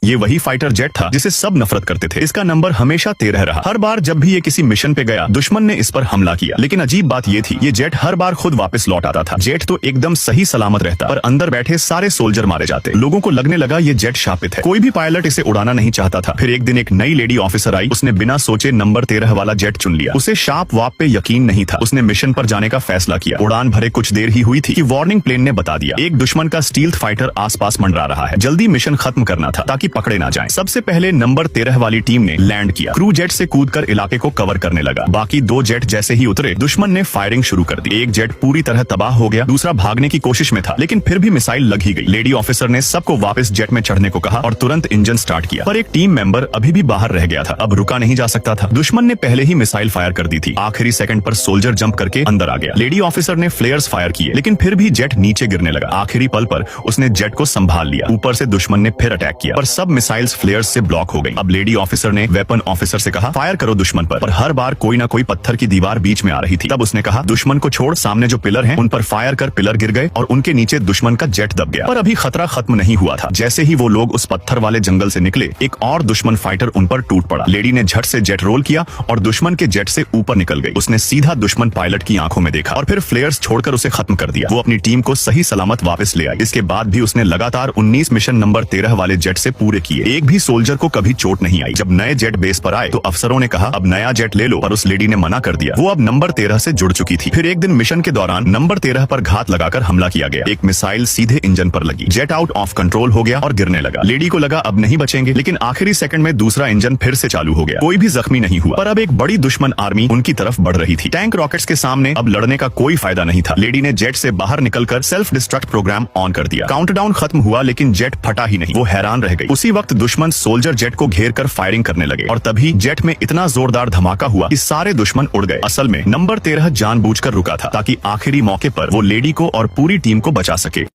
ये वही fighter jet था जिसे सब नफरत करते थे। इसका नंबर हमेशा 13 रहा। हर बार जब भी ये किसी मिशन पे गया, दुश्मन ने इस पर हमला किया। लेकिन अजीब बात ये थी, ये जेट हर बार खुद वापस लौट आता था। जेट तो एकदम सही सलामत रहता, पर अंदर बैठे सारे सोल्जर मारे जाते। लोगों को लगने लगा ये जेट शापित है, कोई भी पायलट इसे उड़ाना नहीं चाहता था। फिर एक दिन एक नई लेडी ऑफिसर आई, उसने बिना सोचे नंबर 13 वाला जेट चुन लिया। उसे शार्प वाप पे यकीन नहीं था। उसने मिशन पर जाने का फैसला किया। उड़ान भरे कुछ देर ही हुई थी कि वार्निंग प्लेन ने बता दिया, एक दुश्मन का स्टील्थ फाइटर आसपास मंडरा रहा है, जल्दी मिशन खत्म करना था ताकि पकड़े ना जाएं। सबसे पहले नंबर 13 वाली टीम ने लैंड किया। क्रू जेट से कूदकर इलाके को कवर करने लगा। बाकी दो जेट जैसे ही उतरे, दुश्मन ने फायरिंग शुरू कर दी। एक जेट पूरी तरह तबाह हो गया, दूसरा भागने की कोशिश में था, लेकिन फिर भी मिसाइल लग ही गई। लेडी ऑफिसर ने सबको वापस जेट में चढ़ने को कहा और तुरंत इंजन स्टार्ट किया, पर एक टीम मेंबर अभी भी बाहर रह गया था। अब रुका नहीं जा सकता था। दुश्मन ने पहले ही मिसाइल फायर कर दी थी। आखिरी सेकंड पर सोल्जर जंप करके अंदर आ गया। लेडी ऑफिसर ने फ्लेयर्स फायर किए, लेकिन फिर भी जेट नीचे गिरने लगा। आखिरी पल पर उसने जेट को संभाल लिया। ऊपर से दुश्मन ने फिर अटैक किया, पर सब मिसाइल्स फ्लेयर्स से ब्लॉक हो गई। अब लेडी ऑफिसर ने वेपन ऑफिसर से कहा, फायर करो दुश्मन पर हर बार कोई ना कोई पत्थर की दीवार बीच में आ रही थी। तब उसने कहा, दुश्मन को छोड़, सामने जो पिलर हैं उन पर फायर कर। पिलर गिर गए और उनके नीचे दुश्मन का जेट दब गया। पर अभी खतरा खत्म नहीं हुआ था। जैसे ही वो लोग उस पत्थर वाले जंगल से निकले, एक और दुश्मन फाइटर उन पर टूट पड़ा। लेडी ने झट से जेट रोल किया और दुश्मन के जेट से ऊपर निकल गई। उसने सीधा दुश्मन पायलट की आंखों में देखा और फिर फ्लेयर्स छोड़कर उसे खत्म कर दिया। वो अपनी टीम को सही सलामत वापस ले आई। इसके बाद भी उसने लगातार 19 मिशन नंबर 13 वाले जेट से पूरे किए। एक भी सोल्जर को कभी चोट नहीं आई। जब नए जेट बेस पर आए तो अफसरों ने कहा, अब नया जेट ले लो, पर उस लेडी ने मना कर दिया। वो अब नंबर 13 से जुड़ चुकी थी। फिर एक दिन मिशन के दौरान नंबर 13 पर घात लगाकर हमला किया गया। एक मिसाइल सीधे इंजन पर लगी। जेट आउट ऑफ कंट्रोल हो गया और गिरने लगा। लेडी को लगा अब नहीं बचेंगे, लेकिन आखिरी सेकंड में दूसरा इंजन फिर से चालू हो गया। कोई भी जख्मी नहीं हुआ, पर अब एक बड़ी दुश्मन आर्मी उनकी तरफ बढ़ रही थी। टैंक रॉकेट्स के सामने अब लड़ने का कोई फायदा नहीं था। लेडी ने जेट से बाहर निकलकर सेल्फ डिस्ट्रक्ट प्रोग्राम ऑन कर दिया। काउंटडाउन खत्म हुआ, लेकिन जेट फटा ही नहीं। वो हैरान रह गई। उसी वक्त दुश्मन सोल्जर जेट को घेर कर फायरिंग करने लगे और तभी जेट में इतना जोरदार धमाका हुआ कि सारे दुश्मन उड़ गए। असल में नंबर 13 जानबूझकर रुका था ताकि आखिरी मौके पर वो लेडी को और पूरी टीम को बचा सके।